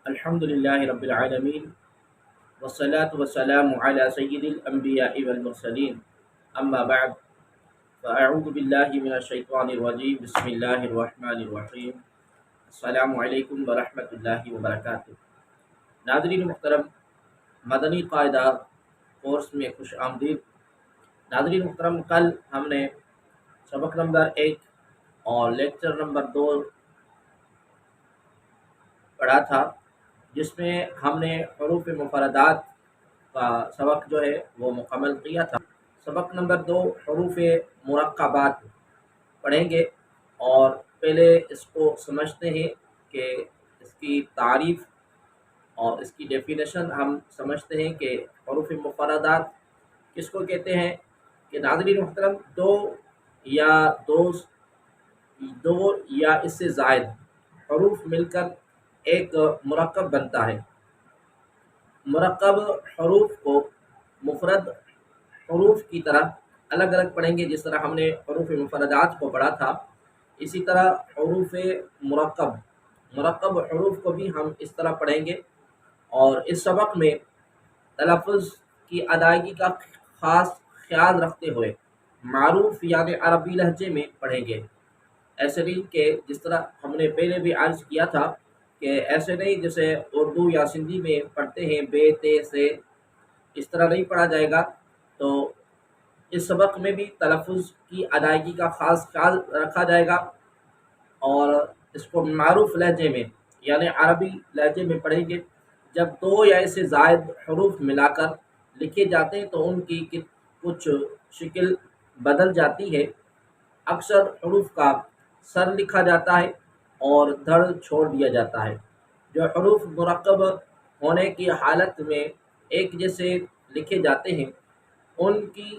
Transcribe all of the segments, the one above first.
الحمد لله رب العالمين والصلاة والسلام على سيد الأنبياء والمرسلين أما بعد فأعوذ بالله من الشيطان الرجيم بسم الله الرحمن الرحيم السلام علیکم ورحمۃ اللہ وبرکاتہ۔ ناظرین محترم، مدنی قاعدہ کورس میں خوش آمدید۔ ناظرین محترم، کل ہم نے سبق نمبر 1 اور لیکچر نمبر 2 پڑھا تھا، جس میں ہم نے حروف مفردات کا سبق جو ہے وہ مکمل کیا تھا۔ سبق نمبر 2 حروف مرکبات پڑھیں گے، اور پہلے اس کو سمجھتے ہیں کہ اس کی تعریف اور اس کی ڈیفینیشن ہم سمجھتے ہیں کہ حروف مفردات کس کو کہتے ہیں۔ کہ ناظرین محترم، دو یا اس سے زائد حروف مل کر ایک مرکب بنتا ہے۔ مرکب حروف کو مفرد حروف کی طرح الگ الگ پڑھیں گے، جس طرح ہم نے حروف مفردات کو پڑھا تھا، اسی طرح حروف مرکب حروف کو بھی ہم اس طرح پڑھیں گے۔ اور اس سبق میں تلفظ کی ادائیگی کا خاص خیال رکھتے ہوئے معروف یعنی عربی لہجے میں پڑھیں گے۔ ایسے نہیں کہ جس طرح ہم نے پہلے بھی عرض کیا تھا کہ ایسے نہیں جیسے اردو یا سندھی میں پڑھتے ہیں بے تے سے، اس طرح نہیں پڑھا جائے گا۔ تو اس سبق میں بھی تلفظ کی ادائیگی کا خاص خیال رکھا جائے گا، اور اس کو معروف لہجے میں یعنی عربی لہجے میں پڑھیں گے۔ جب 2 یا اس سے زائد حروف ملا کر لکھے جاتے ہیں تو ان کی کچھ شکل بدل جاتی ہے۔ اکثر حروف کا سر لکھا جاتا ہے اور دھڑ چھوڑ دیا جاتا ہے۔ جو حروف مرکب ہونے کی حالت میں ایک جیسے لکھے جاتے ہیں، ان کی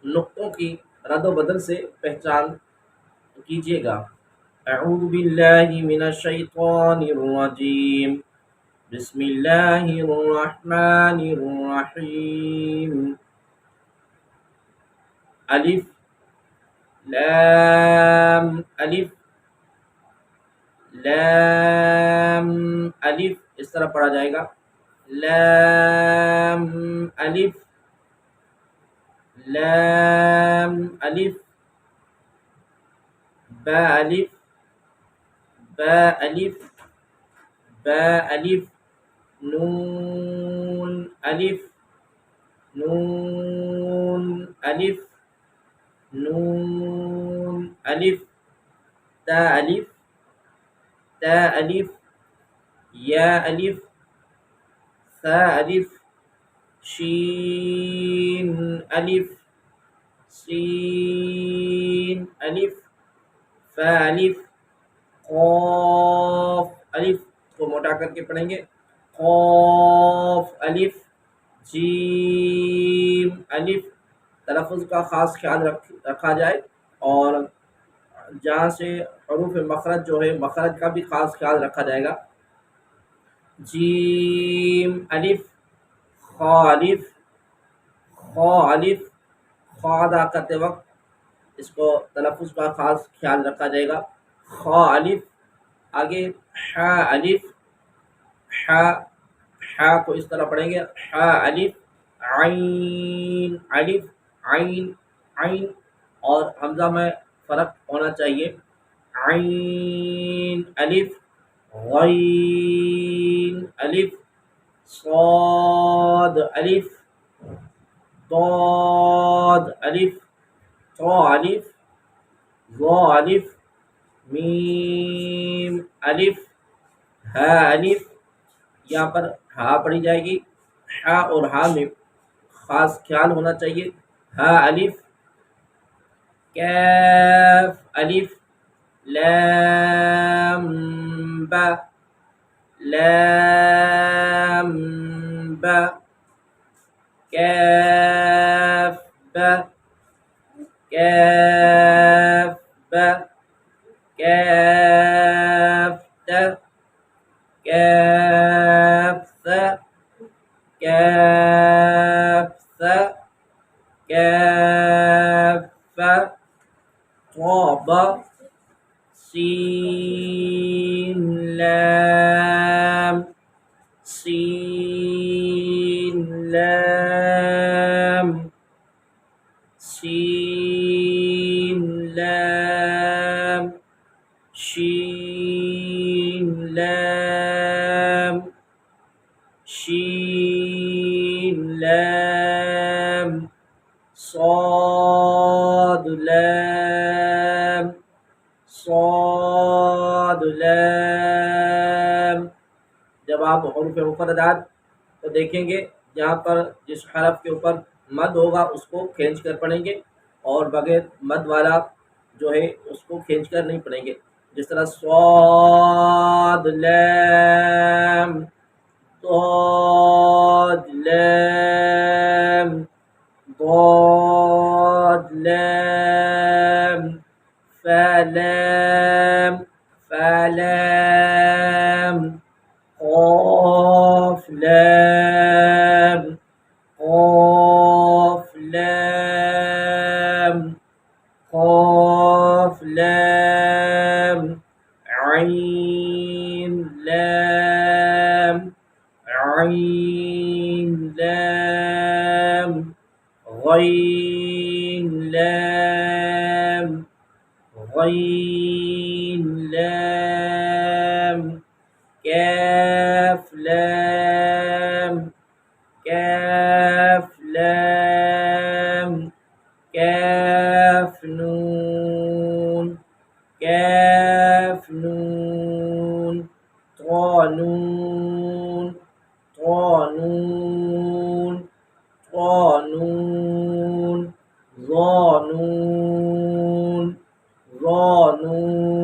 نقطوں کی رد و بدل سے پہچان کیجیے گا۔ اعوذ باللہ من الشیطان الرجیم، بسم اللہ الرحمن الرحیم۔ الف لام الف لام الف، اس طرح پڑھا جائے گا۔ لام الف لام الف، با الف با الف با الف، نون الف نون الف نون الف، تا الف تا الف، یا الف ثا الف، شین الف سین الف، فا الف، قاف الف کو موٹا کر کے پڑھیں گے۔ قاف الف، جیم الف، تلفظ کا خاص خیال رکھا جائے، اور جہاں سے حروف مخرج جو ہے مخرج کا بھی خاص خیال رکھا جائے گا۔ جیم الف، خا الف خا الف، خا ادا کرتے وقت اس کو تلفظ کا خاص خیال رکھا جائے گا۔ خا الف، آگے حا الف، حا کو اس طرح پڑھیں گے۔ حا الف، عین الف عین عین، اور حمزہ میں فرق ہونا چاہیے۔ عین الف، غین الف، صاد الف، ضاد الف، طا الف، ظا الف، میم الف، ہا الف، یہاں پر ہا پڑھی جائے گی۔ ہا اور ہا میں خاص خیال ہونا چاہیے۔ ہا الف، کاف الف، لام با لام با، کاف با کاف با، کاف تا کاف ثا کاف ثا کاف فا، طا با، سین لام سين لام سين لام شين لام شين لام صاد لام صاد لام۔ جب آپ حروف مفردات کو دیکھیں گے جہاں پر جس حرف کے اوپر مد ہوگا اس کو کھینچ کر پڑھیں گے، اور بغیر مد والا جو ہے اس کو کھینچ کر نہیں پڑھیں گے، جس طرح صاد لام ضاد لام ضاد لام فلام فلام قاف لام قاف لام قاف لام عين لام عين لام غين لام غين لام كاف لام كاف لام كاف نون كاف نون طانون طانون طانون ظانون ظانون